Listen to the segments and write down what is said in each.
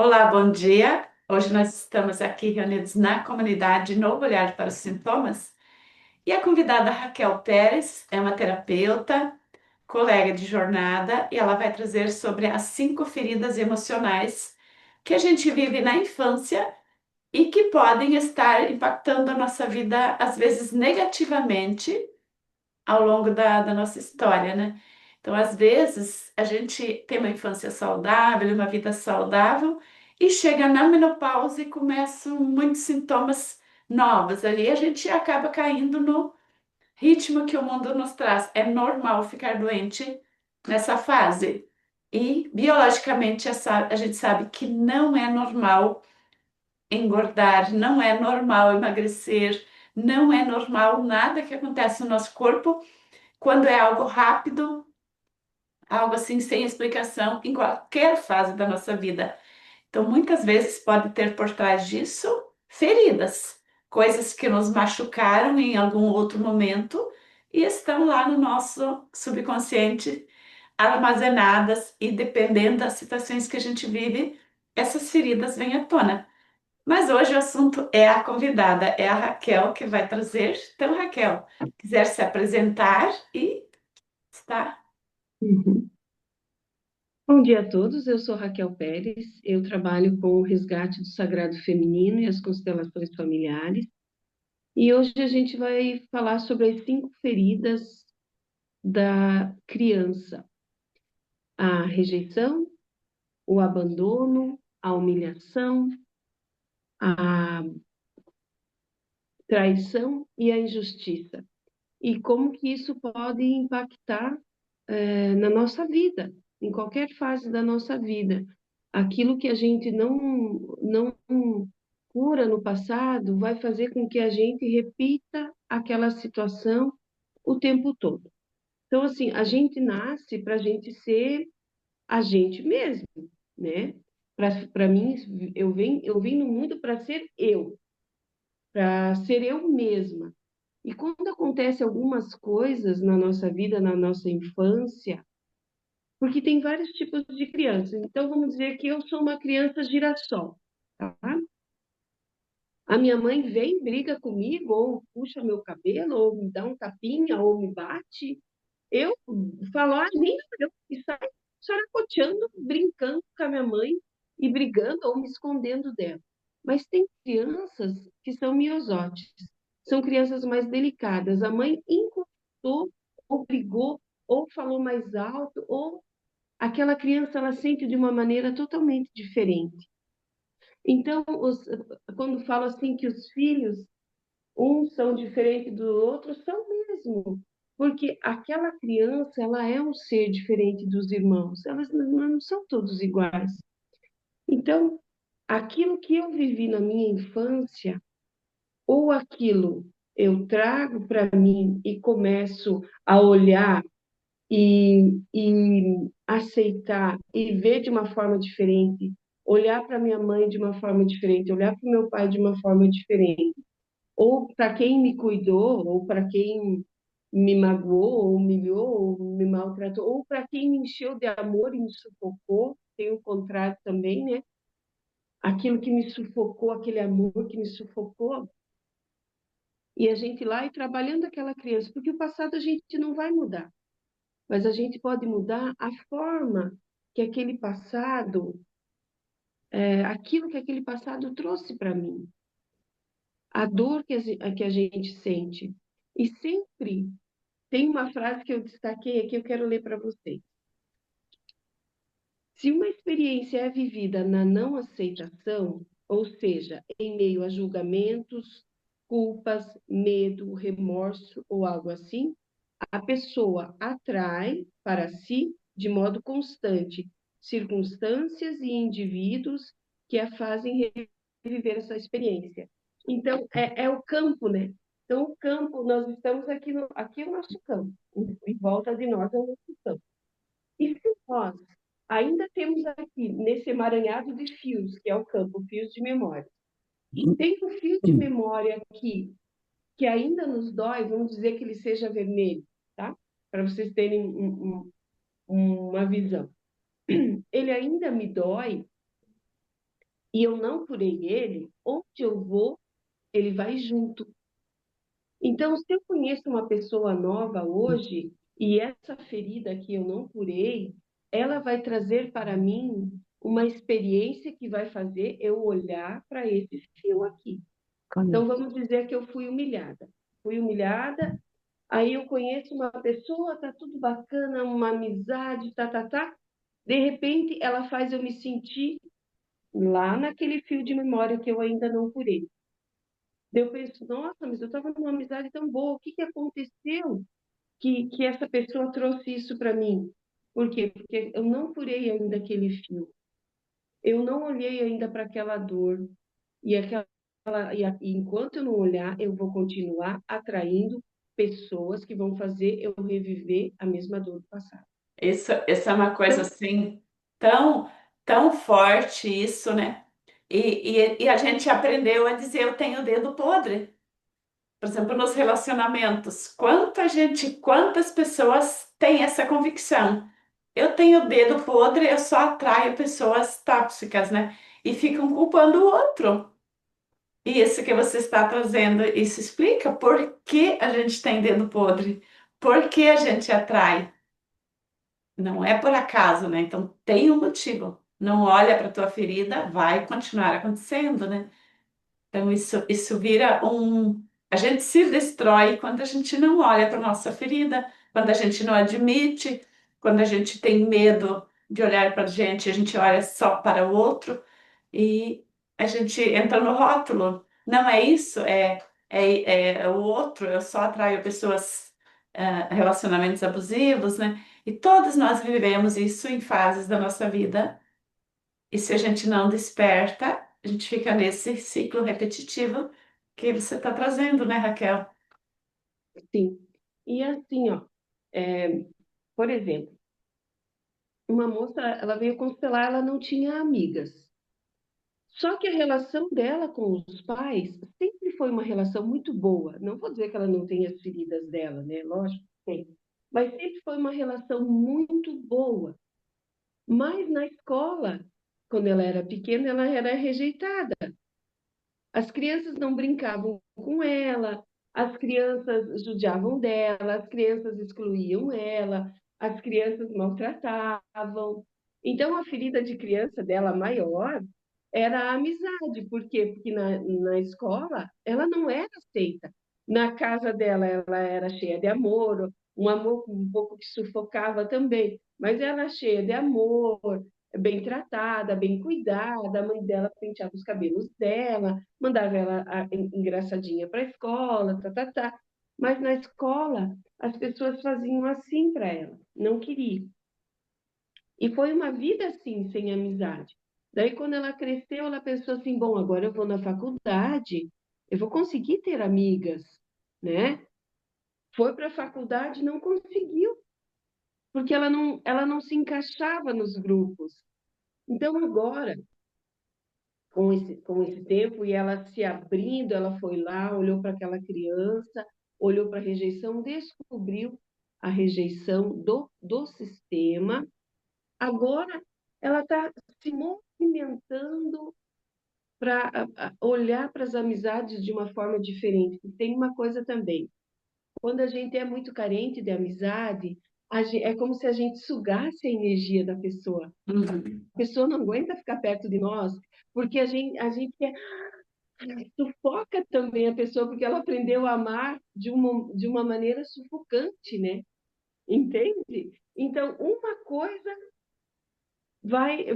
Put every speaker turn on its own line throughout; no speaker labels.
Olá, bom dia. Hoje nós estamos aqui reunidos na comunidade Novo Olhar para os Sintomas e a convidada Raquel Pérez é uma terapeuta, colega de jornada e ela vai trazer sobre as 5 feridas emocionais que a gente vive na infância e que podem estar impactando a nossa vida, às vezes negativamente, ao longo da nossa história, né? Então, às vezes, a gente tem uma infância saudável, uma vida saudável, e chega na menopausa e começam muitos sintomas novos ali. A gente acaba caindo no ritmo que o mundo nos traz. É normal ficar doente nessa fase. E biologicamente a gente sabe que não é normal engordar, não é normal emagrecer, não é normal nada que acontece no nosso corpo quando é algo rápido, algo assim sem explicação em qualquer fase da nossa vida. Então, muitas vezes pode ter por trás disso feridas, coisas que nos machucaram em algum outro momento e estão lá no nosso subconsciente armazenadas e dependendo das situações que a gente vive, essas feridas vêm à tona. Mas hoje o assunto é a convidada, é a Raquel que vai trazer. Então, Raquel, quiser se apresentar e está.
Uhum. Bom dia a todos, eu sou Raquel Pérez, eu trabalho com o resgate do sagrado feminino e as constelações familiares, e hoje a gente vai falar sobre as 5 feridas da criança: a rejeição, o abandono, a humilhação, a traição e a injustiça. E como que isso pode impactar na nossa vida, em qualquer fase da nossa vida. Aquilo que a gente não cura no passado vai fazer com que a gente repita aquela situação o tempo todo. Então, assim, a gente nasce para a gente ser a gente mesmo, né? Para mim, eu vim no mundo para ser eu, para ser eu mesma. E quando acontece algumas coisas na nossa vida, na nossa infância, porque tem vários tipos de crianças. Então, vamos dizer que eu sou uma criança girassol, tá? A minha mãe vem, briga comigo, ou puxa meu cabelo, ou me dá um tapinha, ou me bate. Eu falo, ah, nem eu, e saio characoteando, brincando com a minha mãe, e brigando ou me escondendo dela. Mas tem crianças que são miosotes, são crianças mais delicadas. A mãe encostou, ou brigou, ou falou mais alto, ou aquela criança ela sente de uma maneira totalmente diferente. Então, quando falo assim que os filhos, uns são diferentes do outro, são mesmo, porque aquela criança ela é um ser diferente dos irmãos, elas não são todos iguais. Então, aquilo que eu vivi na minha infância, ou aquilo eu trago para mim e começo a olhar e aceitar e ver de uma forma diferente, olhar para minha mãe de uma forma diferente, olhar para o meu pai de uma forma diferente, ou para quem me cuidou, ou para quem me magoou, ou humilhou, ou me maltratou, ou para quem me encheu de amor e me sufocou, tem o contrário também, né? Aquilo que me sufocou, aquele amor que me sufocou, e a gente lá e trabalhando aquela criança, porque o passado a gente não vai mudar. Mas a gente pode mudar a forma que aquele passado, aquilo que aquele passado trouxe para mim, a dor que a gente sente. E sempre tem uma frase que eu destaquei aqui, eu quero ler para vocês. Se uma experiência é vivida na não aceitação, ou seja, em meio a julgamentos, culpas, medo, remorso ou algo assim, a pessoa atrai para si, de modo constante, circunstâncias e indivíduos que a fazem reviver essa experiência. Então, é o campo, né? Então, o campo, nós estamos aqui, aqui é o nosso campo, em volta de nós é o nosso campo. E se nós ainda temos aqui, nesse emaranhado de fios, que é o campo, fios de memória, tem um fio de memória aqui que ainda nos dói, vamos dizer que ele seja vermelho, tá? Para vocês terem uma visão. Ele ainda me dói, e eu não curei ele, onde eu vou, ele vai junto. Então, se eu conheço uma pessoa nova hoje e essa ferida que eu não curei, ela vai trazer para mim uma experiência que vai fazer eu olhar para esse fio aqui. Então, vamos dizer que eu fui humilhada. Fui humilhada, aí eu conheço uma pessoa, tá tudo bacana, uma amizade, tá, tá, tá. De repente, ela faz eu me sentir lá naquele fio de memória que eu ainda não curei. Daí eu penso, nossa, mas eu estava numa amizade tão boa, o que que aconteceu que essa pessoa trouxe isso para mim? Por quê? Porque eu não curei ainda aquele fio, eu não olhei ainda para aquela dor, e, e enquanto eu não olhar, eu vou continuar atraindo pessoas que vão fazer eu reviver a mesma dor do passado.
Isso é uma coisa
Então,
assim tão, tão forte isso, né? E a gente aprendeu a dizer eu tenho o dedo podre. Por exemplo, nos relacionamentos, quantas pessoas têm essa convicção? Eu tenho o dedo podre, eu só atraio pessoas tóxicas, né? E ficam culpando o outro. E isso que você está trazendo, isso explica por que a gente tem dedo podre, por que a gente atrai. Não é por acaso, né? Então tem um motivo. Não olha para a tua ferida, vai continuar acontecendo, né? Então, isso vira um. A gente se destrói quando a gente não olha para nossa ferida, quando a gente não admite, quando a gente tem medo de olhar para a gente olha só para o outro e a gente entra no rótulo. Não é isso, é o outro, eu só atraio pessoas, relacionamentos abusivos, né? E todos nós vivemos isso em fases da nossa vida e se a gente não desperta, a gente fica nesse ciclo repetitivo que você está trazendo, né, Raquel?
sim. E assim, ó, por exemplo, uma moça, ela veio constelar, ela não tinha amigas. Só que a relação dela com os pais sempre foi uma relação muito boa. Não vou dizer que ela não tem as feridas dela, né? Lógico que tem. Mas sempre foi uma relação muito boa. Mas na escola, quando ela era pequena, ela era rejeitada. As crianças não brincavam com ela, as crianças judiavam dela, as crianças excluíam ela, as crianças maltratavam. Então, a ferida de criança dela maior era a amizade. Por quê? Porque na escola ela não era aceita. Na casa dela ela era cheia de amor, um amor um pouco que sufocava também, mas ela era cheia de amor, bem tratada, bem cuidada. A mãe dela penteava os cabelos dela, mandava ela engraçadinha para a escola, tá, tá, tá. Mas na escola as pessoas faziam assim para ela, não queriam. E foi uma vida assim, sem amizade. Daí, quando ela cresceu, ela pensou assim: bom, agora eu vou na faculdade, eu vou conseguir ter amigas, né? Foi para a faculdade, não conseguiu, porque ela não se encaixava nos grupos. Então, agora, com esse tempo, e ela se abrindo, ela foi lá, olhou para aquela criança, olhou para a rejeição, descobriu a rejeição do sistema. Agora ela está se movimentando para olhar para as amizades de uma forma diferente. E tem uma coisa também: quando a gente é muito carente de amizade, é como se a gente sugasse a energia da pessoa.
Uhum.
A pessoa não aguenta ficar perto de nós, porque a gente sufoca também a pessoa, porque ela aprendeu a amar de uma maneira sufocante, né? Entende? Então, uma coisa vai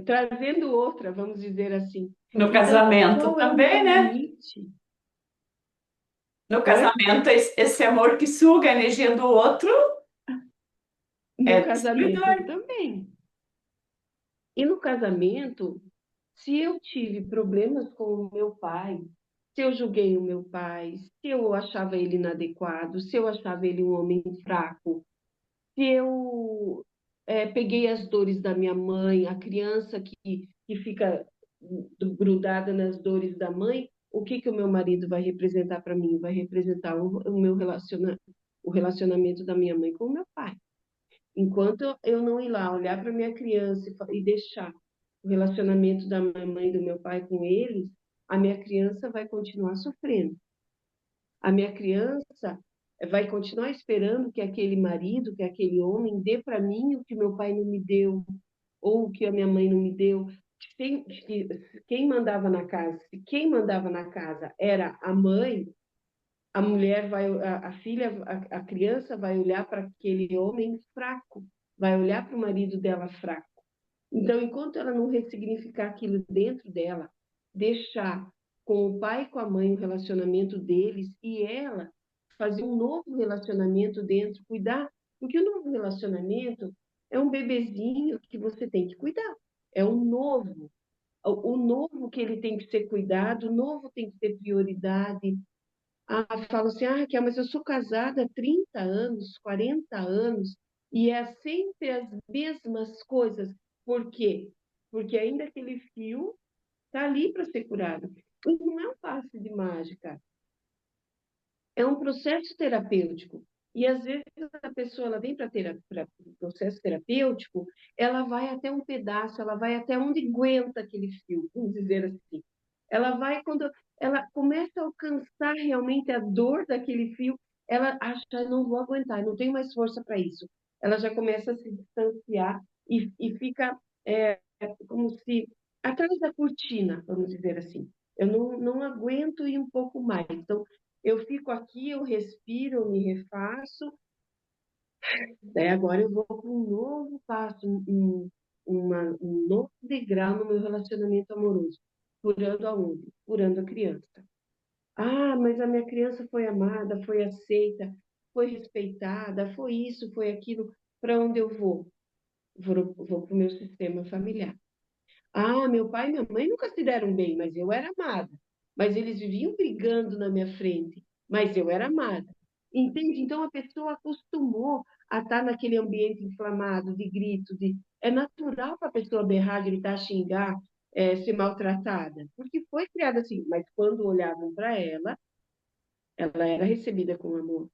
trazendo outra, vamos dizer assim.
No
Então,
casamento
qual é o meu
também, né?
limite?
No
Oi?
casamento, esse amor que suga a energia do outro
No
é
casamento
destruidor.
também. E no casamento, se eu tive problemas com o meu pai, se eu julguei o meu pai, se eu achava ele inadequado, se eu achava ele um homem fraco, se eu peguei as dores da minha mãe, a criança que fica grudada nas dores da mãe, o que o meu marido vai representar para mim? Vai representar o relacionamento da minha mãe com o meu pai. Enquanto eu não ir lá olhar para minha criança e deixar. o relacionamento da minha mãe e do meu pai com eles, a minha criança vai continuar sofrendo. A minha criança vai continuar esperando que aquele marido, que aquele homem dê para mim o que meu pai não me deu, ou o que a minha mãe não me deu. Quem mandava na casa, se quem mandava na casa era a mãe, a mulher vai, a filha, a criança vai olhar para aquele homem fraco, vai olhar para o marido dela fraco. Então, enquanto ela não ressignificar aquilo dentro dela, deixar com o pai e com a mãe o relacionamento deles e ela fazer um novo relacionamento dentro, cuidar, porque o novo relacionamento é um bebezinho que você tem que cuidar. É um novo, o novo que ele tem que ser cuidado, o novo tem que ter prioridade. Ah, fala assim, ah, Raquel, mas eu sou casada há 30 anos, 40 anos, e é sempre as mesmas coisas. Por quê? Porque ainda aquele fio está ali para ser curado. E não é um passe de mágica, é um processo terapêutico. E às vezes a pessoa ela vem para o processo terapêutico, ela vai até um pedaço, ela vai até onde aguenta aquele fio, vamos dizer assim. Ela vai quando ela começa a alcançar realmente a dor daquele fio, ela acha, "Ah, não vou aguentar, não tenho mais força para isso." Ela já começa a se distanciar e fica como se atrás da cortina, vamos dizer assim. Eu não aguento ir um pouco mais. Então, eu fico aqui, eu respiro, eu me refaço, daí agora eu vou para um novo passo, um novo degrau no meu relacionamento amoroso. Curando aonde? Curando a criança. Ah, mas a minha criança foi amada, foi aceita, foi respeitada, foi isso, foi aquilo. Para onde eu vou? Vou para o meu sistema familiar. Ah, meu pai e minha mãe nunca se deram bem, mas eu era amada. Mas eles viviam brigando na minha frente, mas eu era amada. Entende? Então a pessoa acostumou a estar naquele ambiente inflamado, de grito, de... É natural para a pessoa berrar, gritar, xingar, ser maltratada, porque foi criada assim. Mas quando olhavam para ela era recebida com amor.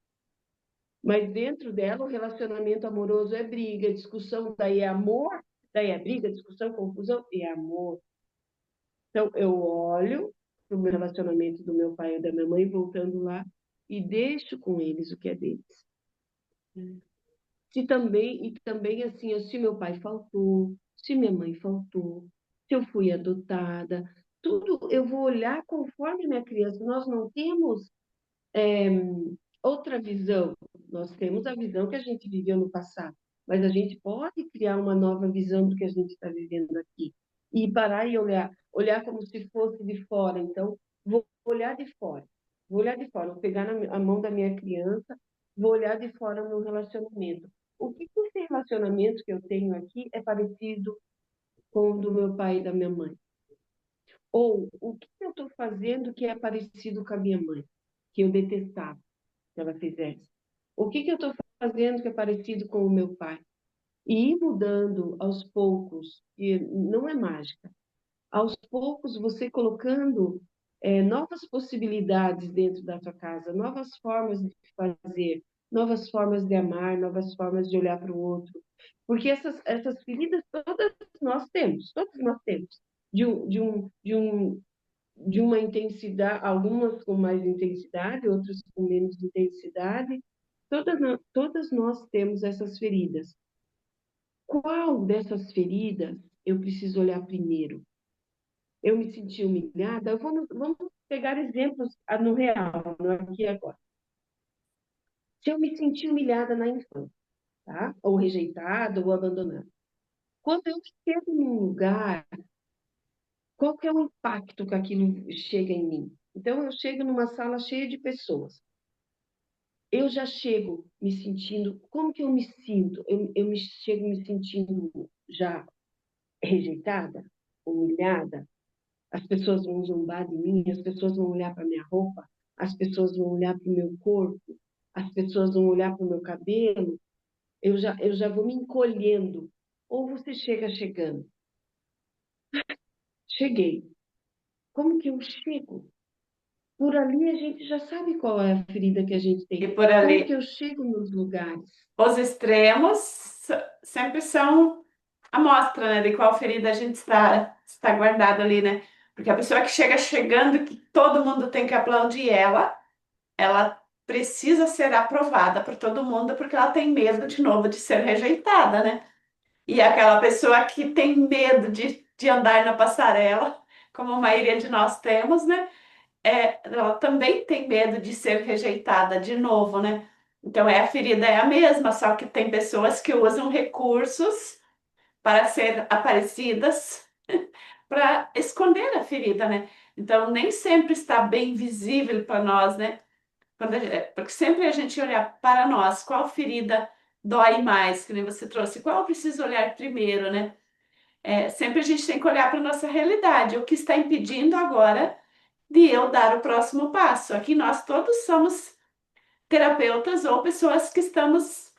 Mas dentro dela, o relacionamento amoroso é briga, discussão, daí é amor, daí é briga, discussão, confusão e amor. Então, eu olho para o meu relacionamento do meu pai e da minha mãe, voltando lá, e deixo com eles o que é deles. E também, assim, se meu pai faltou, se minha mãe faltou, se eu fui adotada, tudo eu vou olhar conforme minha criança. Nós não temos é, outra visão. Nós temos a visão que a gente viveu no passado, mas a gente pode criar uma nova visão do que a gente está vivendo aqui. E parar e olhar como se fosse de fora. Então, vou olhar de fora. Vou olhar de fora, vou pegar a mão da minha criança, vou olhar de fora no relacionamento. O que esse relacionamento que eu tenho aqui é parecido com o do meu pai e da minha mãe? Ou o que eu estou fazendo que é parecido com a minha mãe, que eu detestava que ela fizesse? O que eu estou fazendo que é parecido com o meu pai? E ir mudando aos poucos, e não é mágica. Aos poucos, você colocando novas possibilidades dentro da sua casa, novas formas de fazer, novas formas de amar, novas formas de olhar para o outro. Porque essas feridas todos nós temos, de uma intensidade, algumas com mais intensidade, outras com menos intensidade. Todas nós temos essas feridas. Qual dessas feridas eu preciso olhar primeiro? Eu me senti humilhada? Vamos pegar exemplos no real, no aqui e agora. Se eu me senti humilhada na infância, tá? Ou rejeitada, ou abandonada. Quando eu chego num lugar, qual que é o impacto que aquilo chega em mim? Então, eu chego numa sala cheia de pessoas. Eu já chego me sentindo... Como que eu me sinto? Chego me sentindo já rejeitada, humilhada. As pessoas vão zombar de mim, as pessoas vão olhar para minha roupa, as pessoas vão olhar para o meu corpo, as pessoas vão olhar para o meu cabelo. Eu já vou me encolhendo. Ou você chega chegando. Cheguei. Como que eu chego? Por ali a gente já sabe qual é a ferida que a gente
E
tem.
por ali,
Como que eu chego nos lugares?
os extremos sempre são amostra, né, de qual ferida a gente está guardado ali, né? Porque a pessoa que chega chegando, que todo mundo tem que aplaudir ela precisa ser aprovada por todo mundo, porque ela tem medo de novo de ser rejeitada, né? E aquela pessoa que tem medo de andar na passarela, como a maioria de nós temos, né? Ela também tem medo de ser rejeitada de novo, né? Então, a ferida é a mesma, só que tem pessoas que usam recursos para ser aparecidas, para esconder a ferida, né? Então, nem sempre está bem visível para nós, né? Porque sempre a gente olha para nós, qual ferida dói mais, que nem você trouxe, qual eu preciso olhar primeiro, né? Sempre a gente tem que olhar para a nossa realidade, o que está impedindo agora de eu dar o próximo passo. Aqui nós todos somos terapeutas ou pessoas que estamos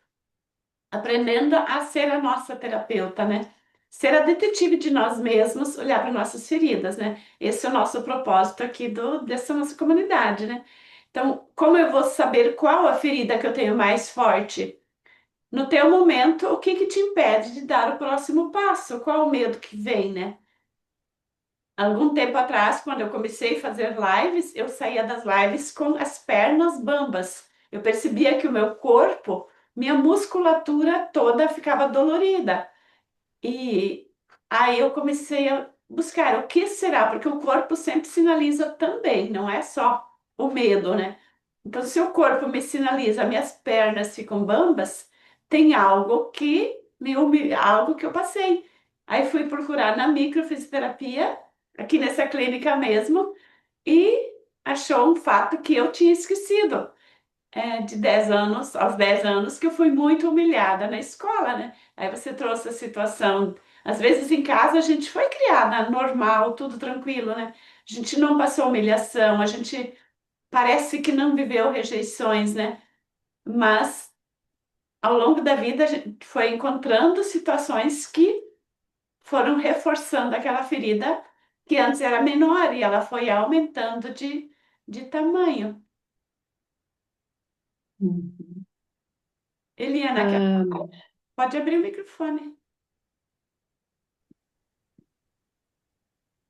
aprendendo a ser a nossa terapeuta, né? Ser a detetive de nós mesmos, olhar para nossas feridas, né? Esse é o nosso propósito aqui dessa nossa comunidade, né? Então, como eu vou saber qual a ferida que eu tenho mais forte? No teu momento, o que que te impede de dar o próximo passo? Qual o medo que vem, né? Algum tempo atrás, quando eu comecei a fazer lives, eu saía das lives com as pernas bambas. Eu percebia que o meu corpo, minha musculatura toda ficava dolorida. E aí eu comecei a buscar o que será, porque o corpo sempre sinaliza também, não é só o medo, né? Então, se o corpo me sinaliza, minhas pernas ficam bambas, tem algo que eu passei. Aí fui procurar na microfisioterapia, aqui nessa clínica mesmo, e achou um fato que eu tinha esquecido de 10 anos, aos 10 anos, que eu fui muito humilhada na escola, né? Aí você trouxe a situação. Às vezes em casa a gente foi criada normal, tudo tranquilo, né? A gente não passou humilhação, a gente parece que não viveu rejeições, né? Mas ao longo da vida a gente foi encontrando situações que foram reforçando aquela ferida que antes era menor e ela foi aumentando de tamanho.
Uhum.
Eliana,
Ah,
pode abrir o microfone.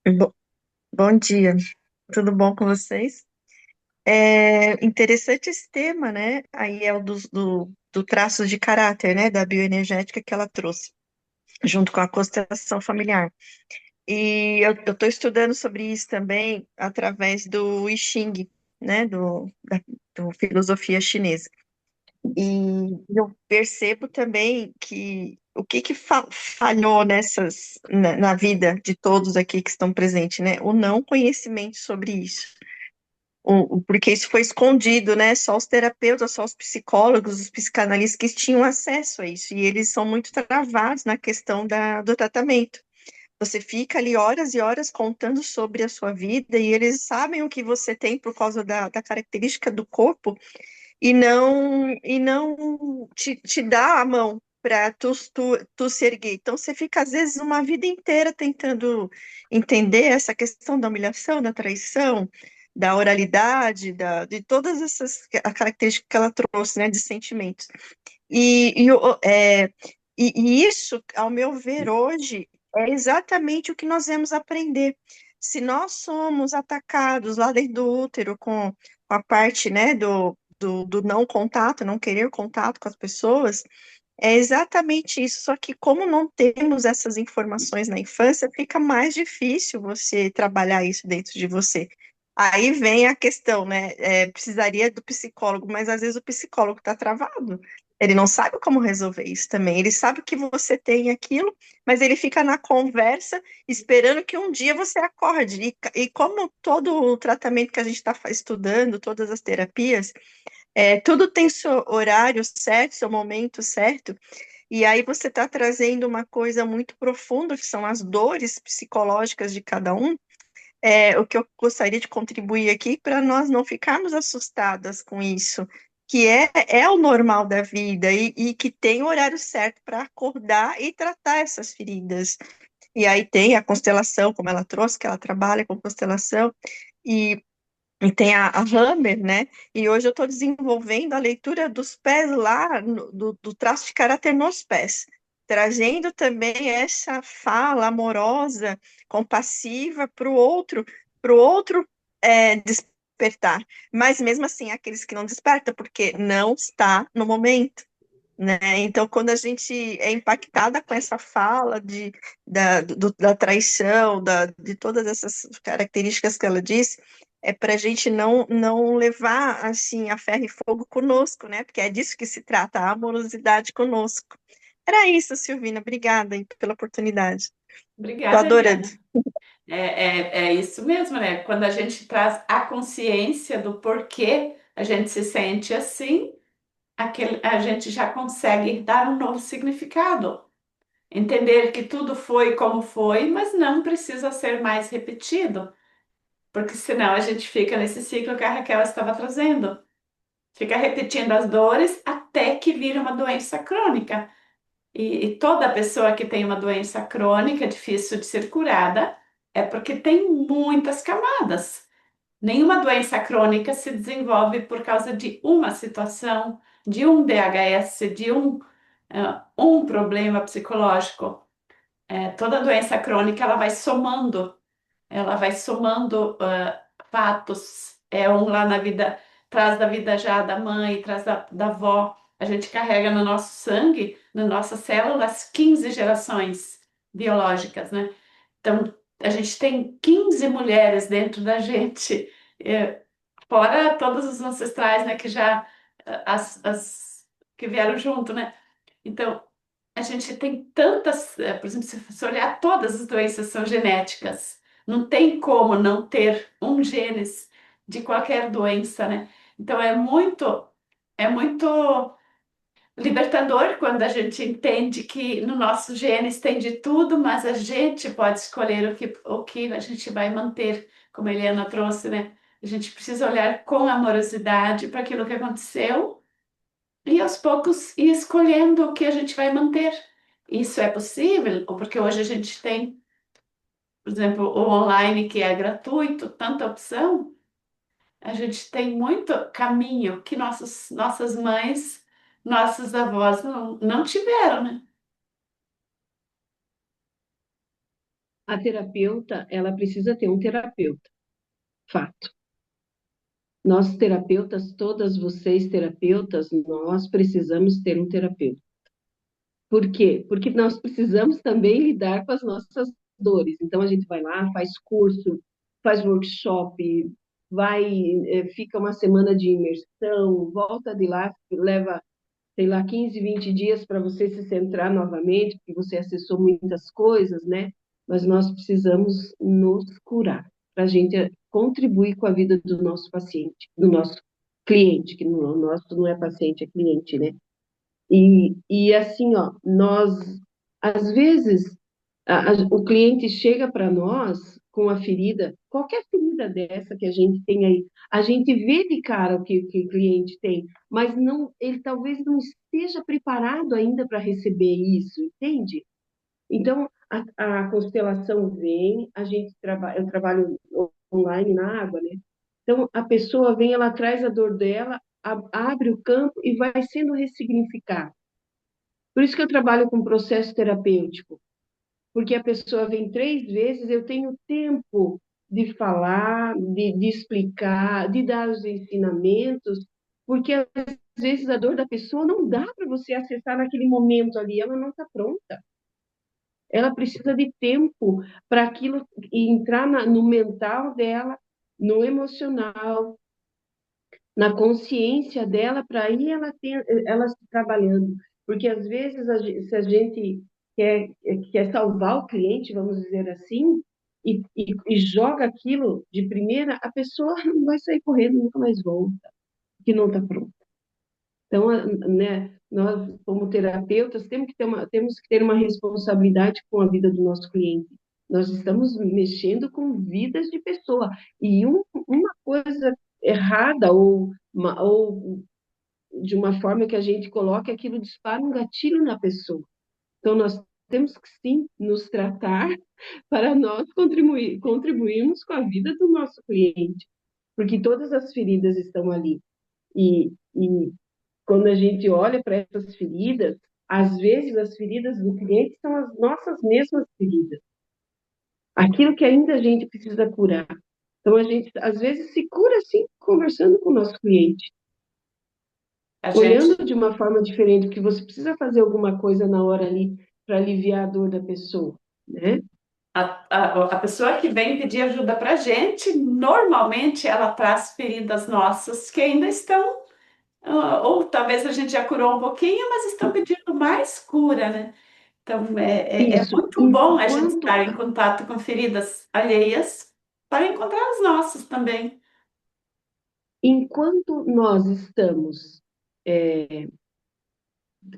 Bo- Bom dia, tudo bom com vocês? É interessante esse tema, né? Aí é o do traço de caráter, né? Da bioenergética que ela trouxe, junto com a constelação familiar. E eu estou estudando sobre isso também através do I Ching, né? Do filosofia chinesa. E eu percebo também que o que que falhou na vida de todos aqui que estão presentes, né? O não conhecimento sobre isso. Porque isso foi escondido, né? Só os terapeutas, só os psicólogos, os psicanalistas que tinham acesso a isso, e eles são muito travados na questão do tratamento. Você fica ali horas e horas contando sobre a sua vida, e eles sabem o que você tem por causa da característica do corpo, e não te dá a mão para tu se erguer. Então, você fica, às vezes, uma vida inteira tentando entender essa questão da humilhação, da traição, da oralidade, de todas essas características que ela trouxe, né, de sentimentos. E isso, ao meu ver, hoje, é exatamente o que nós vamos aprender. Se nós somos atacados lá dentro do útero com a parte, né, do não contato, não querer contato com as pessoas, é exatamente isso. Só que como não temos essas informações na infância, fica mais difícil você trabalhar isso dentro de você. Aí vem a questão, né? Precisaria do psicólogo, mas às vezes o psicólogo está travado. Ele não sabe como resolver isso também. Ele sabe que você tem aquilo, mas ele fica na conversa esperando que um dia você acorde. E como todo o tratamento que a gente está estudando, todas as terapias, tudo tem seu horário certo, seu momento certo, e aí você está trazendo uma coisa muito profunda, que são as dores psicológicas de cada um. O que eu gostaria de contribuir aqui para nós não ficarmos assustadas com isso, que é o normal da vida e que tem o horário certo para acordar e tratar essas feridas. E aí tem a constelação, como ela trouxe, que ela trabalha com constelação, e e tem a Hammer, né? E hoje eu estou desenvolvendo a leitura dos pés lá, do traço de caráter nos pés. trazendo também essa fala amorosa, compassiva para o outro despertar. Mas mesmo assim, aqueles que não despertam, porque não está no momento, né? Então, quando a gente é impactada com essa fala da traição, de todas essas características que ela disse, é para a gente não levar assim a ferro e fogo conosco, né? Porque é disso que se trata, a amorosidade conosco. Era isso, Silvina. Obrigada aí pela oportunidade. Tô
Obrigada,
adorando.
Eliana. É isso mesmo, né? Quando a gente traz a consciência do porquê a gente se sente assim, a gente já consegue dar um novo significado. Entender que tudo foi como foi, mas não precisa ser mais repetido, porque senão a gente fica nesse ciclo que a Raquel estava trazendo. Fica repetindo as dores até que vira uma doença crônica. E toda pessoa que tem uma doença crônica difícil de ser curada é porque tem muitas camadas. Nenhuma doença crônica se desenvolve por causa de uma situação, de um DHS, um problema psicológico. Toda doença crônica ela vai somando fatos. É um lá na vida, traz da vida já da mãe, traz da avó. A gente carrega no nosso sangue, nas nossas células, 15 gerações biológicas, né? Então, a gente tem 15 mulheres dentro da gente, fora todos os ancestrais, né, que já, as que vieram junto, né? Então, a gente tem tantas, por exemplo, se você olhar, todas as doenças são genéticas. Não tem como não ter um genes de qualquer doença, né? Então é muito libertador quando a gente entende que no nosso genes tem de tudo, mas a gente pode escolher o que a gente vai manter, como a Eliana trouxe, né? A gente precisa olhar com amorosidade para aquilo que aconteceu e aos poucos ir escolhendo o que a gente vai manter. Isso é possível, porque hoje a gente tem, por exemplo, o online que é gratuito, tanta opção, a gente tem muito caminho que nossas mães, nossos avós não tiveram, né?
A terapeuta, ela precisa ter um terapeuta, fato. Nós terapeutas, todas vocês terapeutas, nós precisamos ter um terapeuta. Por quê? Porque nós precisamos também lidar com as nossas dores. Então a gente vai lá, faz curso, faz workshop, vai, fica uma semana de imersão, volta de lá, leva, sei lá, 15, 20 dias para você se centrar novamente, porque você acessou muitas coisas, né? Mas nós precisamos nos curar, para a gente contribuir com a vida do nosso paciente, do nosso cliente, que o nosso não é paciente, é cliente, né? E assim, ó, nós, às vezes, o cliente chega para nós com a ferida, qualquer ferida dessa que a gente tem aí, a gente vê de cara que o cliente tem, mas não, ele talvez não esteja preparado ainda para receber isso, entende? Então, a constelação vem, eu trabalho online na água, né? Então, a pessoa vem, ela traz a dor dela, abre o campo e vai sendo ressignificado. Por isso que eu trabalho com processo terapêutico, porque a pessoa vem 3 vezes, eu tenho tempo de falar, de explicar, de dar os ensinamentos, porque às vezes a dor da pessoa não dá para você acessar naquele momento ali, ela não está pronta. Ela precisa de tempo para aquilo entrar no mental dela, no emocional, na consciência dela, para aí ela se trabalhando. Porque às vezes, se a gente quer salvar o cliente, vamos dizer assim, e joga aquilo de primeira, a pessoa não vai sair correndo, nunca mais volta, que não está pronta. Então, né, nós, como terapeutas, temos que ter uma responsabilidade com a vida do nosso cliente. Nós estamos mexendo com vidas de pessoa. E uma coisa errada ou de uma forma que a gente coloca, aquilo dispara um gatilho na pessoa. Então, nós temos que, sim, nos tratar para nós contribuirmos com a vida do nosso cliente, porque todas as feridas estão ali. E quando a gente olha para essas feridas, Às vezes, as feridas do cliente são as nossas mesmas feridas. Aquilo que ainda a gente precisa curar. Então, a gente, às vezes, se cura, assim, conversando com o nosso cliente,
A gente
olhando de uma forma diferente, porque você precisa fazer alguma coisa na hora ali para aliviar a dor da pessoa, né?
a pessoa que vem pedir ajuda para a gente, normalmente ela traz feridas nossas que ainda estão, ou talvez a gente já curou um pouquinho, mas estão pedindo mais cura, né? Então é
Isso,
muito bom a gente estar em contato com feridas alheias para encontrar as nossas também.
enquanto nós estamos,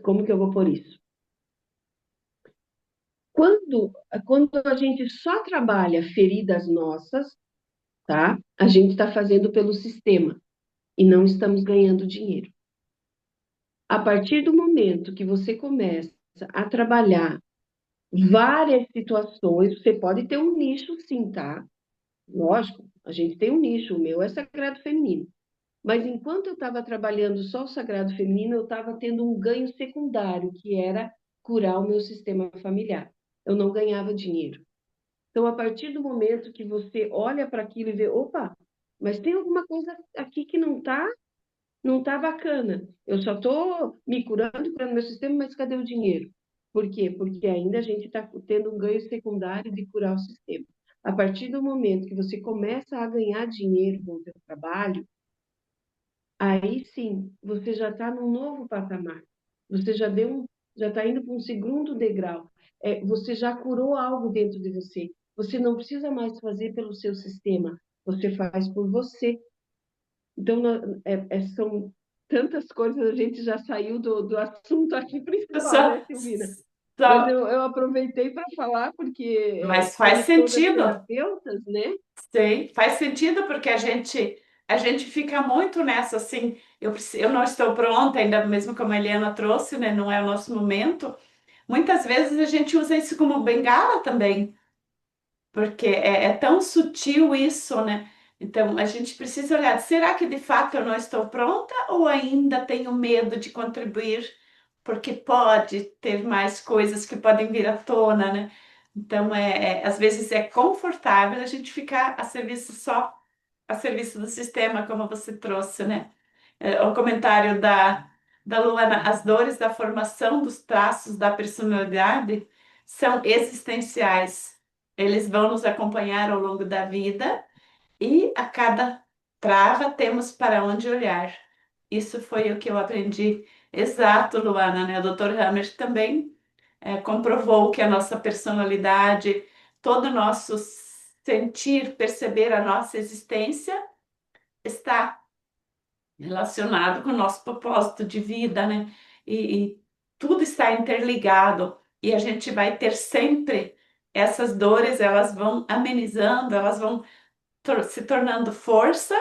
como que eu vou pôr isso? Quando a gente só trabalha feridas nossas, tá? A gente está fazendo pelo sistema e não estamos ganhando dinheiro. A partir do momento que você começa a trabalhar várias situações, você pode ter um nicho, sim, tá? Lógico, a gente tem um nicho, o meu é sagrado feminino. Mas enquanto eu estava trabalhando só o sagrado feminino, eu estava tendo um ganho secundário, que era curar o meu sistema familiar. Eu não ganhava dinheiro. Então, a partir do momento que você olha para aquilo e vê, opa, mas tem alguma coisa aqui que não tá bacana. Eu só estou me curando, curando meu sistema, mas cadê o dinheiro? Por quê? Porque ainda a gente está tendo um ganho secundário de curar o sistema. A partir do momento que você começa a ganhar dinheiro com o seu trabalho, aí sim, você já está num novo patamar. Você já está indo para um segundo degrau. Você já curou algo dentro de você. Você não precisa mais fazer pelo seu sistema. Você faz por você. Então, são tantas coisas, a gente já saiu do assunto aqui principal,
Só,
né, Silvina? Mas
só,
eu aproveitei para falar, porque
mas faz
somos todas
sentido.
terapeutas, né?
Sim, faz sentido porque a gente fica muito nessa assim, eu não estou pronta, ainda mesmo como a Eliana trouxe, né? Não é o nosso momento. Muitas vezes a gente usa isso como bengala também, porque é tão sutil isso, né? Então a gente precisa olhar, será que de fato eu não estou pronta ou ainda tenho medo de contribuir, porque pode ter mais coisas que podem vir à tona, né? Então, às vezes é confortável a gente ficar a serviço só a serviço do sistema, como você trouxe, né? O comentário da Luana, as dores da formação dos traços da personalidade são existenciais. Eles vão nos acompanhar ao longo da vida e a cada trava temos para onde olhar. Isso foi o que eu aprendi. Exato, Luana, né? O Dr. Hammer também comprovou que a nossa personalidade, todo o nosso sentir, perceber a nossa existência está relacionado com o nosso propósito de vida, né? E tudo está interligado e a gente vai ter sempre essas dores, elas vão amenizando, elas vão se tornando força,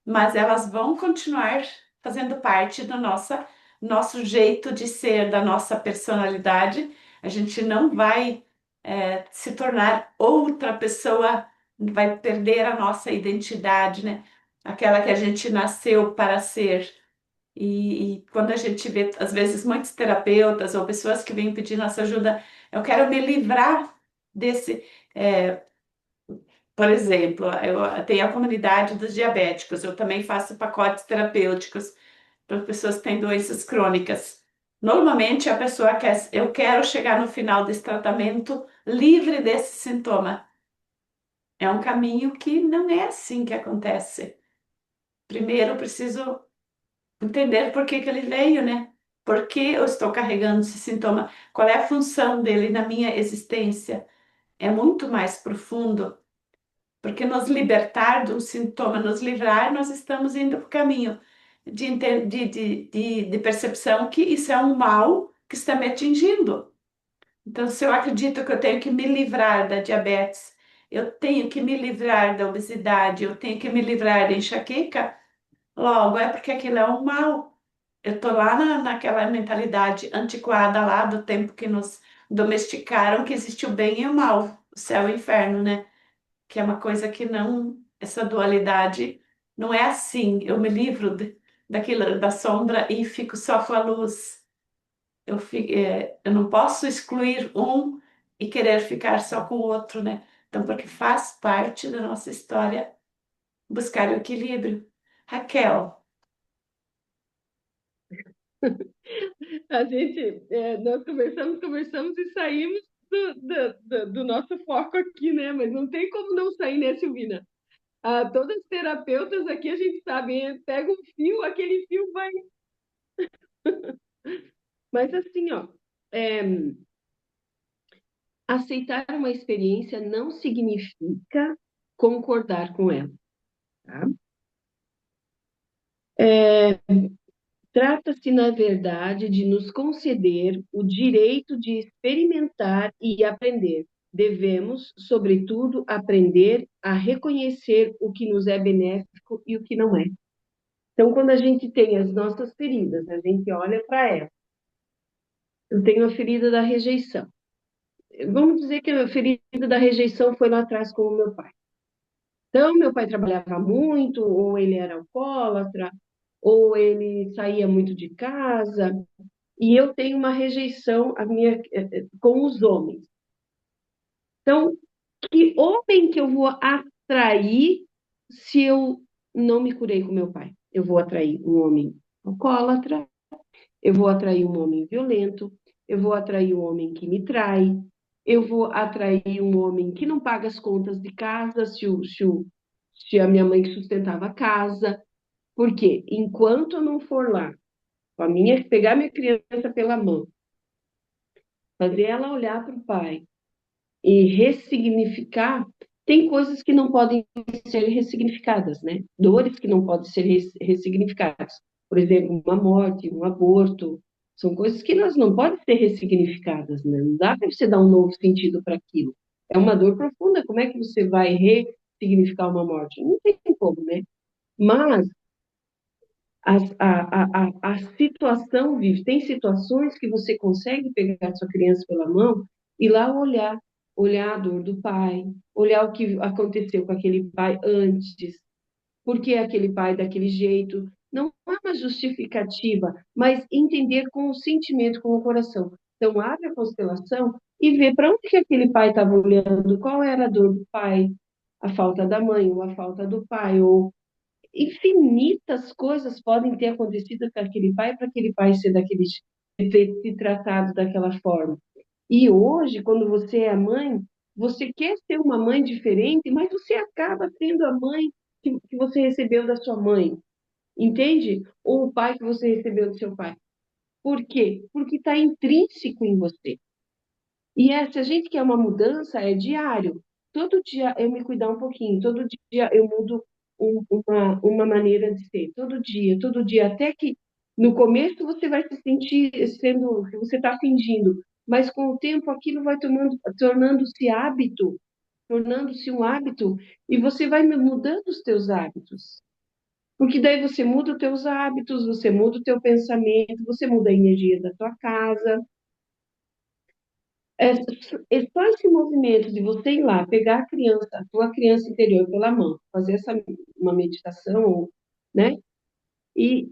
mas elas vão continuar fazendo parte do nosso jeito de ser, da nossa personalidade. A gente não vai se tornar outra pessoa, vai perder a nossa identidade, né? Aquela que a gente nasceu para ser. E quando a gente vê, às vezes, muitos terapeutas ou pessoas que vêm pedir nossa ajuda, eu quero me livrar desse. Por exemplo, eu tenho a comunidade dos diabéticos, eu também faço pacotes terapêuticos para pessoas que têm doenças crônicas. Normalmente a pessoa quer, eu quero chegar no final desse tratamento livre desse sintoma. É um caminho que não é assim que acontece. Primeiro eu preciso entender por que que ele veio, né? Por que eu estou carregando esse sintoma? Qual é a função dele na minha existência? É muito mais profundo. Porque nos libertar de um sintoma, nos livrar, nós estamos indo para o caminho de percepção que isso é um mal que está me atingindo. Então, se eu acredito que eu tenho que me livrar da diabetes, eu tenho que me livrar da obesidade, eu tenho que me livrar da enxaqueca, logo é porque aquilo é um mal. Eu estou lá naquela mentalidade antiquada lá do tempo que nos domesticaram, que existe o bem e o mal, o céu e o inferno, né? Que é uma coisa que não, essa dualidade não é assim. Eu me livro daquilo, da sombra e fico só com a luz. eu não posso excluir um e querer ficar só com o outro, né? Então, porque faz parte da nossa história buscar o equilíbrio. Raquel,
Nós conversamos e saímos do nosso foco aqui, né? Mas não tem como não sair, né, Silvina? Todas as terapeutas aqui, a gente sabe, pega um fio, aquele fio vai. Mas assim, ó, é, aceitar uma experiência não significa concordar com ela, tá? Trata-se, na verdade, de nos conceder o direito de experimentar e aprender. Devemos, sobretudo, aprender a reconhecer o que nos é benéfico e o que não é. Então, quando a gente tem as nossas feridas, a gente olha para elas. Eu tenho a ferida da rejeição. Vamos dizer que a ferida da rejeição foi lá atrás com o meu pai. Então, meu pai trabalhava muito, ou ele era alcoólatra, ou ele saía muito de casa, e eu tenho uma rejeição com os homens. Então, que homem que eu vou atrair se eu não me curei com meu pai? Eu vou atrair um homem alcoólatra, eu vou atrair um homem violento, eu vou atrair um homem que me trai, eu vou atrair um homem que não paga as contas de casa, se a minha mãe que sustentava a casa. Porque enquanto eu não for lá, pegar minha criança pela mão, fazer ela olhar para o pai e ressignificar, tem coisas que não podem ser ressignificadas, né? Dores que não podem ser ressignificadas. Por exemplo, uma morte, um aborto, são coisas que elas não podem ser ressignificadas, né? Não dá para você dar um novo sentido para aquilo. É uma dor profunda, como é que você vai ressignificar uma morte? Não tem como, né? Mas a situação vive. Tem situações que você consegue pegar sua criança pela mão e lá olhar a dor do pai, olhar o que aconteceu com aquele pai antes, por que aquele pai daquele jeito. Não é uma justificativa, mas entender com o sentimento, com o coração. Então, abre a constelação e vê para onde que aquele pai estava olhando, qual era a dor do pai, a falta da mãe, ou a falta do pai, ou infinitas coisas podem ter acontecido com aquele pai para aquele pai ser daquele jeito, se tratado daquela forma. E hoje, quando você é mãe, você quer ser uma mãe diferente, mas você acaba sendo a mãe que você recebeu da sua mãe, entende? Ou o pai que você recebeu do seu pai. Por quê? Porque está intrínseco em você. E se a gente quer uma mudança, é diário. Todo dia eu me cuidar um pouquinho, todo dia eu mudo uma maneira de ser, todo dia, até que no começo você vai se sentir sendo que você está fingindo, mas com o tempo aquilo vai tornando-se um hábito, e você vai mudando os teus hábitos. Porque daí você muda os teus hábitos, você muda o teu pensamento, você muda a energia da tua casa. É só esse movimento de você ir lá, pegar a criança, a tua criança interior pela mão, fazer uma meditação, né? E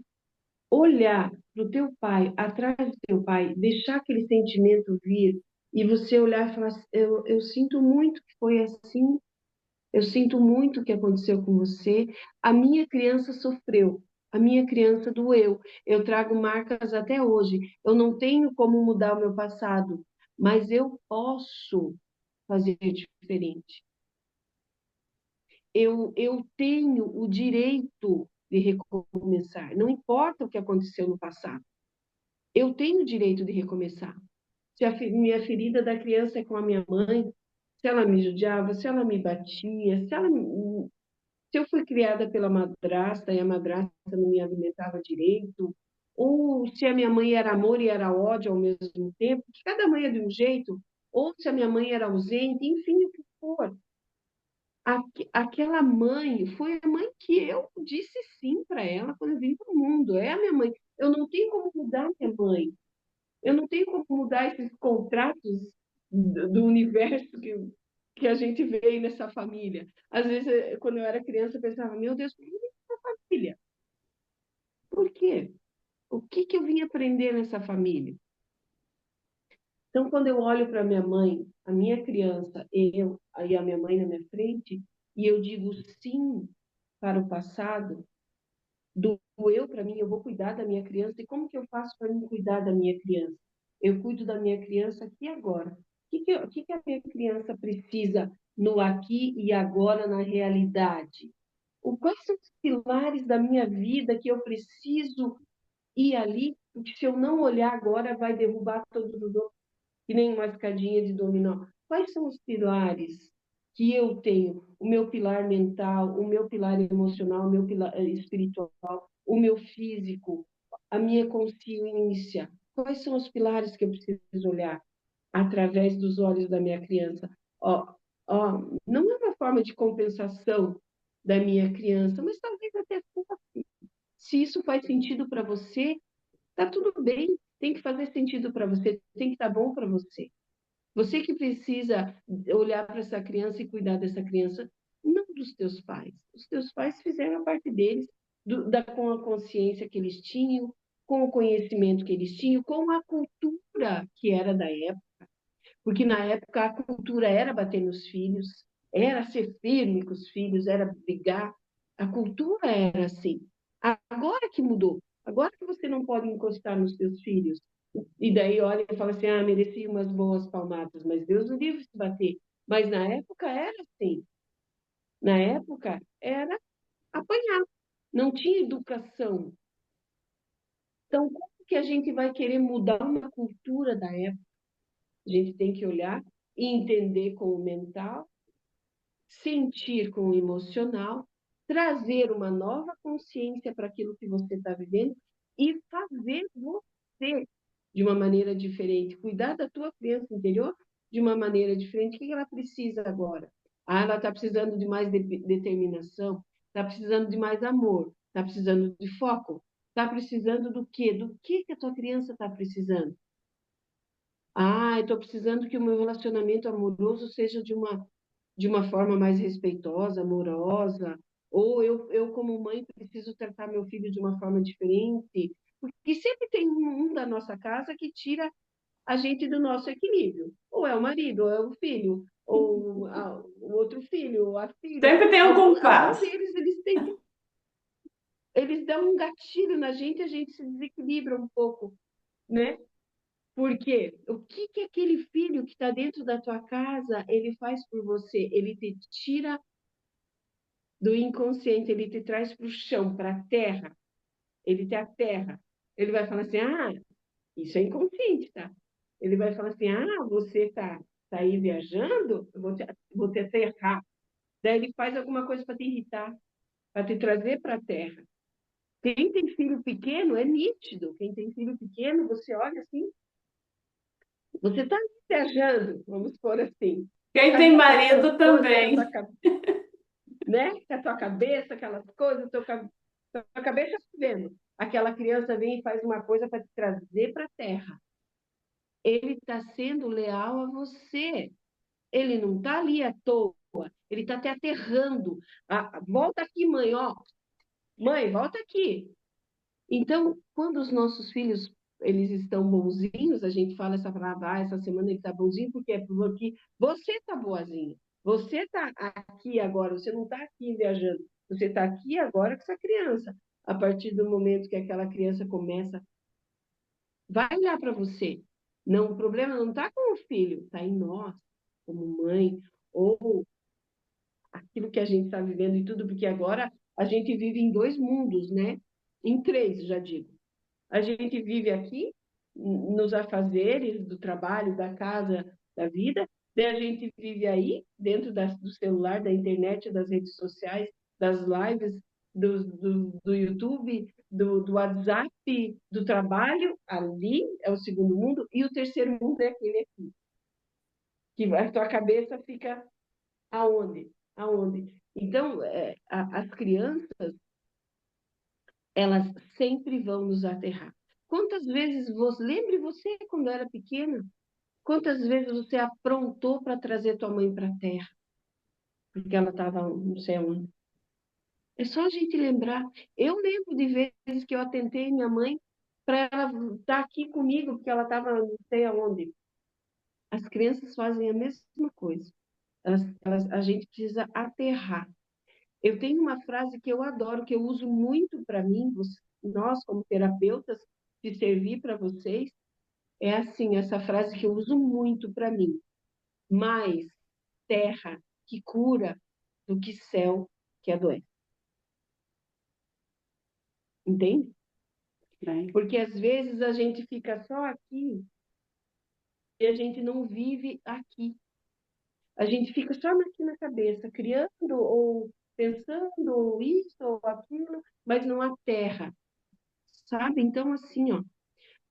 olhar para o teu pai, atrás do teu pai, deixar aquele sentimento vir, e você olhar e falar assim, eu sinto muito que foi assim, eu sinto muito o que aconteceu com você, a minha criança sofreu, a minha criança doeu, eu trago marcas até hoje, eu não tenho como mudar o meu passado, mas eu posso fazer diferente. Eu tenho o direito de recomeçar, não importa o que aconteceu no passado. Eu tenho o direito de recomeçar. Se minha ferida da criança é com a minha mãe, se ela me judiava, se ela me batia, se eu fui criada pela madrasta e a madrasta não me alimentava direito, ou se a minha mãe era amor e era ódio ao mesmo tempo, que cada mãe é de um jeito, ou se a minha mãe era ausente, enfim, o que for. Aquela mãe foi a mãe que eu disse sim para ela quando eu vim para o mundo. É a minha mãe. Eu não tenho como mudar minha mãe. Eu não tenho como mudar esses contratos do universo que a gente vê nessa família. Às vezes, quando eu era criança, eu pensava, meu Deus, por que essa família? Por quê? O que eu vim aprender nessa família? Então, quando eu olho para minha mãe, a minha criança, eu, aí a minha mãe na minha frente, e eu digo sim para o passado, do eu para mim, eu vou cuidar da minha criança, e como que eu faço para me cuidar da minha criança? Eu cuido da minha criança aqui e agora. O que a minha criança precisa no aqui e agora, na realidade? Quais são os pilares da minha vida que eu preciso ir ali? Porque se eu não olhar agora, vai derrubar todos os outros, que nem uma escadinha de dominó. Quais são os pilares que eu tenho? O meu pilar mental, o meu pilar emocional, o meu pilar espiritual, o meu físico, a minha consciência. Quais são os pilares que eu preciso olhar através dos olhos da minha criança? Ó, ó, não é uma forma de compensação da minha criança, mas talvez até fosse. Se isso faz sentido para você, tá tudo bem. Tem que fazer sentido para você, tem que estar bom para você. Você que precisa olhar para essa criança e cuidar dessa criança, não dos teus pais. Os teus pais fizeram a parte deles, com a consciência que eles tinham, com o conhecimento que eles tinham, com a cultura que era da época. Porque na época a cultura era bater nos filhos, era ser firme com os filhos, era brigar. A cultura era assim. Agora que mudou. Agora que você não pode encostar nos seus filhos. E daí olha e fala assim, mereci umas boas palmadas, mas Deus não livre se bater. Mas na época era assim. Na época era apanhar. Não tinha educação. Então, como que a gente vai querer mudar uma cultura da época? A gente tem que olhar e entender com o mental, sentir com o emocional, trazer uma nova consciência para aquilo que você está vivendo e fazer você de uma maneira diferente, cuidar da tua criança interior de uma maneira diferente. O que ela precisa agora? Ela está precisando de mais determinação, está precisando de mais amor, está precisando de foco, está precisando do quê? Do que a tua criança está precisando? Eu estou precisando que o meu relacionamento amoroso seja de uma forma mais respeitosa, amorosa, ou eu como mãe, preciso tratar meu filho de uma forma diferente, porque sempre tem um da nossa casa que tira a gente do nosso equilíbrio. Ou é o marido, ou é o filho, ou o outro filho, ou a filha.
Sempre tem um
Algum
culpado.
deles, eles dão um gatilho na gente e a gente se desequilibra um pouco, né? Porque o que aquele filho que está dentro da tua casa, ele faz por você? Ele te tira do inconsciente, ele te traz para o chão, para a terra. Ele te aterra. Ele vai falar assim, isso é inconsciente, tá? Ele vai falar assim, você tá aí viajando, eu vou te aterrar. Daí ele faz alguma coisa para te irritar, para te trazer para a terra. Quem tem filho pequeno é nítido. Quem tem filho pequeno, você olha assim, você está viajando, vamos por assim.
Quem tem
Ali com aquelas
marido
coisas,
também.
né? Com a tua cabeça, aquelas coisas, tua cabeça tá vendo. Aquela criança vem e faz uma coisa para te trazer para a terra. Ele está sendo leal a você. Ele não está ali à toa. Ele está te aterrando. Volta aqui, mãe, ó. Mãe, volta aqui. Então, quando os nossos filhos eles estão bonzinhos, a gente fala essa palavra, essa semana ele está bonzinho, porque é porque você está boazinha. Você está aqui agora, você não está aqui viajando. Você está aqui agora com essa criança. A partir do momento que aquela criança começa, vai olhar para você. Não, o problema não está com o filho, está em nós, como mãe, ou aquilo que a gente está vivendo e tudo, porque agora a gente vive em dois mundos, né? Em três, já digo. A gente vive aqui, nos afazeres do trabalho, da casa, da vida, daí a gente vive aí, dentro do celular, da internet, das redes sociais, das lives, do YouTube, do WhatsApp, do trabalho, ali é o segundo mundo, e o terceiro mundo é aquele aqui, que a tua cabeça fica aonde? Aonde? Então, as crianças, elas sempre vão nos aterrar. Quantas vezes lembre você quando era pequena, quantas vezes você aprontou para trazer tua mãe para a terra, porque ela estava não sei onde. É só a gente lembrar. Eu lembro de vezes que eu atentei minha mãe para ela estar aqui comigo, porque ela estava não sei aonde. As crianças fazem a mesma coisa. A gente precisa aterrar. Eu tenho uma frase que eu adoro, que eu uso muito para mim, nós como terapeutas, de servir para vocês, é assim, essa frase que eu uso muito para mim. Mais terra que cura do que céu que adoece. Entende?
Bem,
Porque às vezes a gente fica só aqui e a gente não vive aqui. A gente fica só aqui na cabeça, criando ou pensando ou isso ou aquilo, mas não há terra, sabe? Então, assim, ó,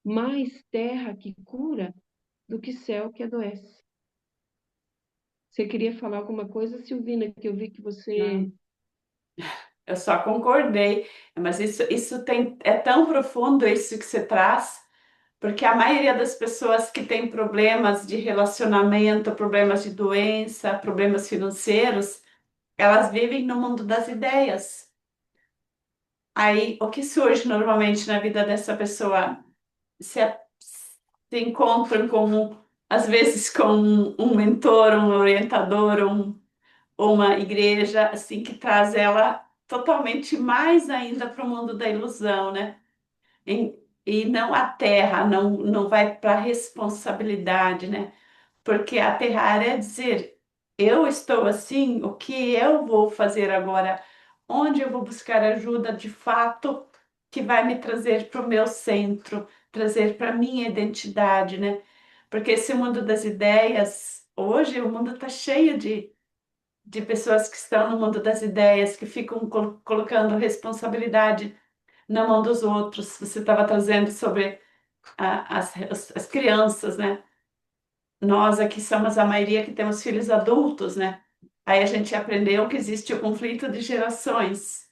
mais terra que cura do que céu que adoece. Você queria falar alguma coisa, Silvina, que eu vi que você...
não, eu só concordei, mas é tão profundo isso que você traz, porque a maioria das pessoas que tem problemas de relacionamento, problemas de doença, problemas financeiros, elas vivem no mundo das ideias. Aí, o que surge normalmente na vida dessa pessoa? Se, se encontram com, às vezes, com um mentor, um orientador, ou uma igreja, assim, que traz ela totalmente mais ainda para o mundo da ilusão, né? E não a terra, não vai para a responsabilidade, né? Porque aterrar é dizer, eu estou assim, o que eu vou fazer agora? Onde eu vou buscar ajuda de fato que vai me trazer para o meu centro, trazer para a minha identidade, né? Porque esse mundo das ideias, hoje o mundo está cheio de pessoas que estão no mundo das ideias, que ficam colocando responsabilidade na mão dos outros. Você estava trazendo sobre as crianças, né? Nós aqui somos a maioria que temos filhos adultos, né? Aí a gente aprendeu que existe o conflito de gerações.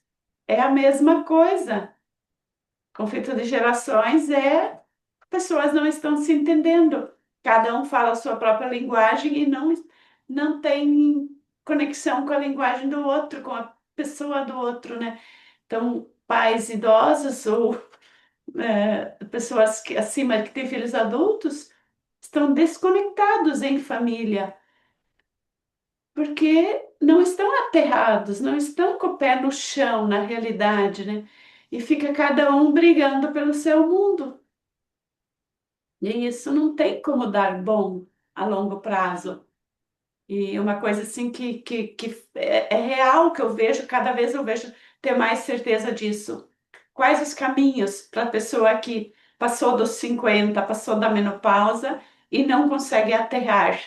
É a mesma coisa. Conflito de gerações é pessoas não estão se entendendo. Cada um fala a sua própria linguagem e não tem conexão com a linguagem do outro, com a pessoa do outro, né? Então, pais idosos ou pessoas que, acima que têm filhos adultos estão desconectados em família, porque não estão aterrados, não estão com o pé no chão, na realidade, né? E fica cada um brigando pelo seu mundo. E isso não tem como dar bom a longo prazo. E uma coisa assim que é real que eu vejo, cada vez eu vejo ter mais certeza disso. Quais os caminhos para a pessoa que passou dos 50, passou da menopausa e não consegue aterrar?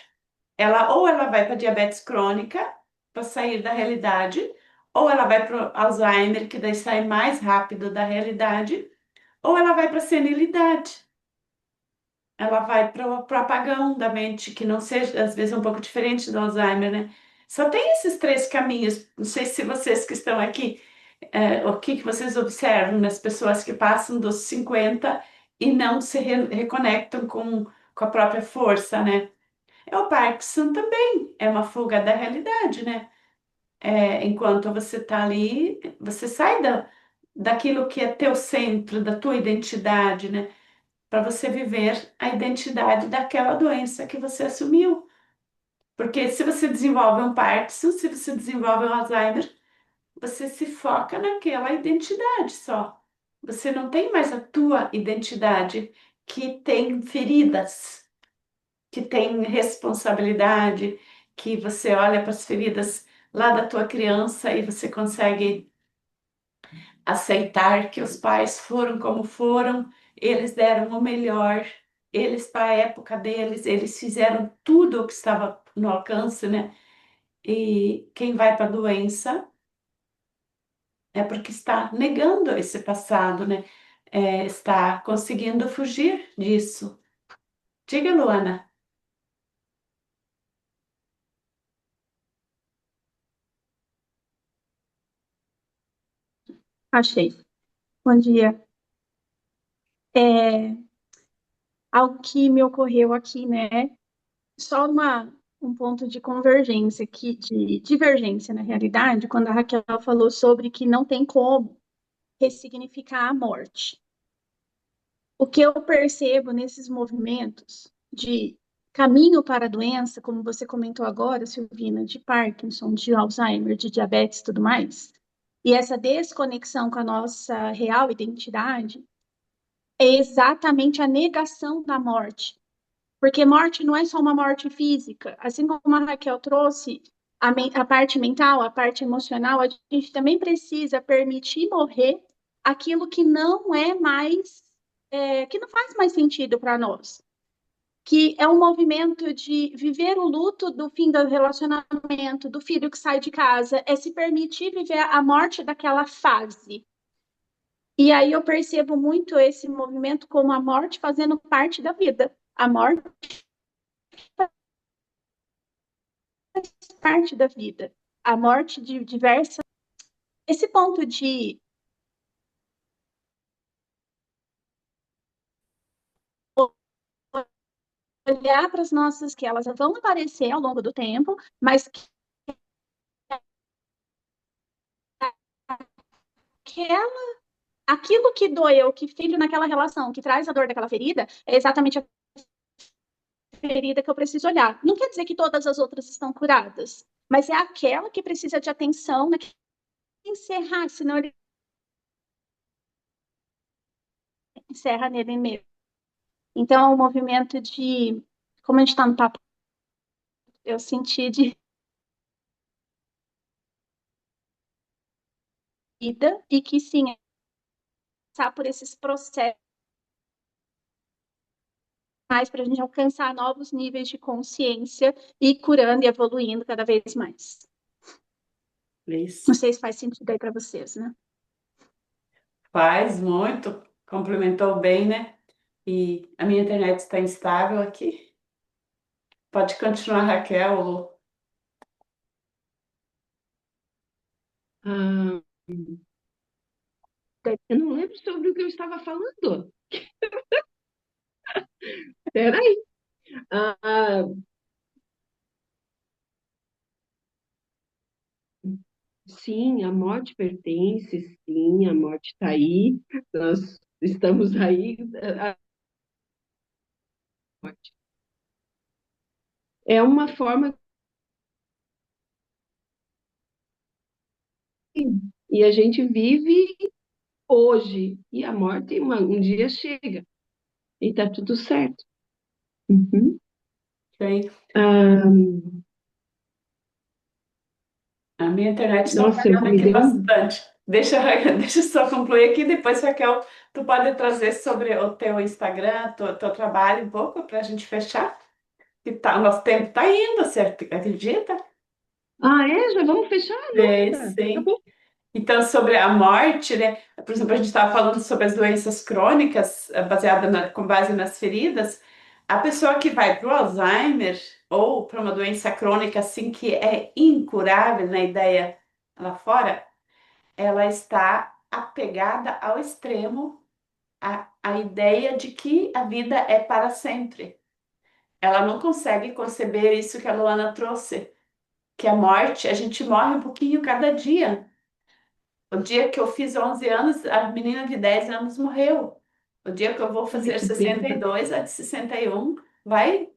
Ou ela vai para diabetes crônica para sair da realidade, ou ela vai para o Alzheimer, que daí sai mais rápido da realidade, ou ela vai para a senilidade. Ela vai para o apagão da mente, que não seja, às vezes, um pouco diferente do Alzheimer, né? Só tem esses três caminhos. Não sei se vocês que estão aqui, o que que vocês observam nas pessoas que passam dos 50 e não se reconectam com a própria força, né? É o Parkinson também, é uma fuga da realidade, né? Enquanto você está ali, você sai daquilo que é teu centro, da tua identidade, né? Para você viver a identidade daquela doença que você assumiu. Porque se você desenvolve um Parkinson, se você desenvolve um Alzheimer, você se foca naquela identidade só. Você não tem mais a tua identidade que tem feridas, que tem responsabilidade, que você olha para as feridas lá da tua criança e você consegue aceitar que os pais foram como foram, eles deram o melhor, eles para a época deles, eles fizeram tudo o que estava no alcance, né? E quem vai para a doença é porque está negando esse passado, né? Está conseguindo fugir disso. Diga, Luana.
Achei. Bom dia. É, algo que me ocorreu aqui, né? Só um ponto de convergência aqui, de divergência na realidade, quando a Raquel falou sobre que não tem como ressignificar a morte. O que eu percebo nesses movimentos de caminho para a doença, como você comentou agora, Silvina, de Parkinson, de Alzheimer, de diabetes e tudo mais, e essa desconexão com a nossa real identidade, é exatamente a negação da morte. Porque morte não é só uma morte física. Assim como a Raquel trouxe a parte mental, a parte emocional, a gente também precisa permitir morrer aquilo que não é mais, que não faz mais sentido para nós. Que é um movimento de viver o luto do fim do relacionamento, do filho que sai de casa, é se permitir viver a morte daquela fase. E aí eu percebo muito esse movimento como a morte fazendo parte da vida. A morte faz parte da vida. A morte de diversas. Esse ponto de olhar para as nossas, que elas vão aparecer ao longo do tempo, mas que aquilo que doeu, que filho naquela relação, que traz a dor daquela ferida, é exatamente a ferida que eu preciso olhar. Não quer dizer que todas as outras estão curadas, mas é aquela que precisa de atenção, né, que encerrar, senão ele encerra nele mesmo. Então, é um movimento de, como a gente está no papo, eu senti de vida e que sim, passar por esses processos mais para a gente alcançar novos níveis de consciência e curando e evoluindo cada vez mais. Não
Isso.
sei se faz sentido aí para vocês, né?
Faz muito, complementou bem, né? E a minha internet está instável aqui. Pode continuar, Raquel.
Ah, eu não lembro sobre o que eu estava falando. Peraí. Ah, sim, a morte pertence, sim, a morte está aí, nós estamos aí. A morte é uma forma e a gente vive hoje e a morte um dia chega e está tudo certo. Uhum.
Ok.
Ah,
A minha internet está
nossa,
falhando
me
aqui
deu um.
bastante. Deixa, deixa eu só concluir aqui, depois, Raquel, tu pode trazer sobre o teu Instagram, teu trabalho um pouco para a gente fechar? Que tá, o nosso tempo está indo, você acredita?
Ah, é? Já vamos fechar?
É,
Nossa,
sim.
acabou.
Então, sobre a morte, né? Por exemplo, a gente estava falando sobre as doenças crônicas, com base nas feridas. A pessoa que vai para o Alzheimer ou para uma doença crônica assim que é incurável na ideia lá fora, ela está apegada ao extremo, à ideia de que a vida é para sempre. Ela não consegue conceber isso que a Luana trouxe, que a morte, a gente morre um pouquinho cada dia. O dia que eu fiz 11 anos, a menina de 10 anos morreu. O dia que eu vou
Ai,
fazer
que pena.
62, a de 61 vai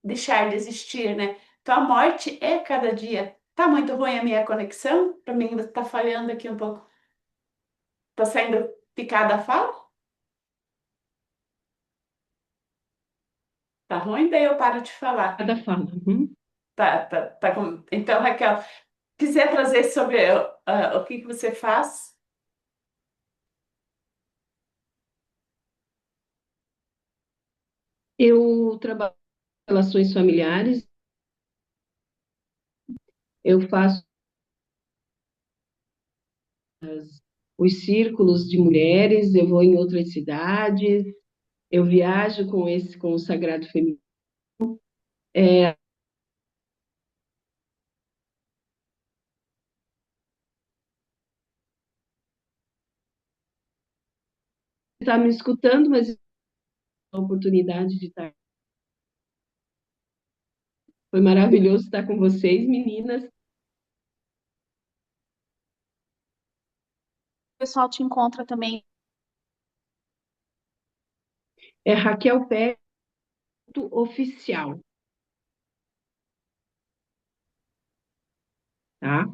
deixar de existir, né? Então a morte é cada dia. Tá muito ruim a minha conexão? Para mim tá falhando aqui um pouco. Tá saindo picada a fala? Tá ruim? Daí eu paro de falar.
Cada fala. Uhum.
Então, Raquel, quiser trazer sobre o que que você faz?
Eu trabalho em relações familiares, eu faço os círculos de mulheres, eu vou em outras cidades, eu viajo com o Sagrado Feminino. Está me escutando, mas a oportunidade de estar. Foi maravilhoso estar com vocês, meninas.
O pessoal te encontra também.
É Raquel Pérez, ponto oficial, tá?